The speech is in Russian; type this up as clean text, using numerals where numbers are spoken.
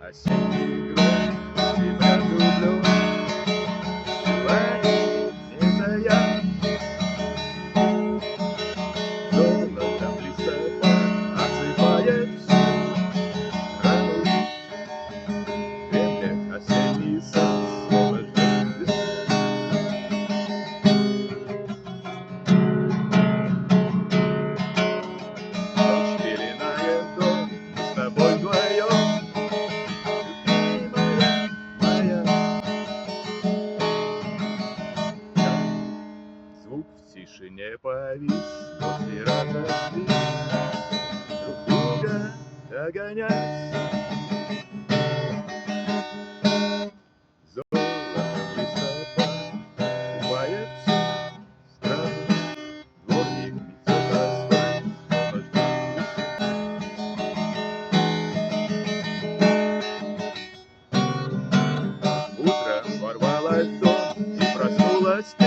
осенний гром, тебя люблю, сегодня не я. Золотом листопад осыпает всю страну. Крепнет осенний сад, словно ждет весны. Ночь пеленает дом, мы с тобой вдвоем, любимая моя. Звук в тишине повис после разлуки, друг друга догонять. Золотом листопад купает всю страну. Дворник метет асфальт, словно ждет весны. Утром ворвалась в дом, и проснулась ты.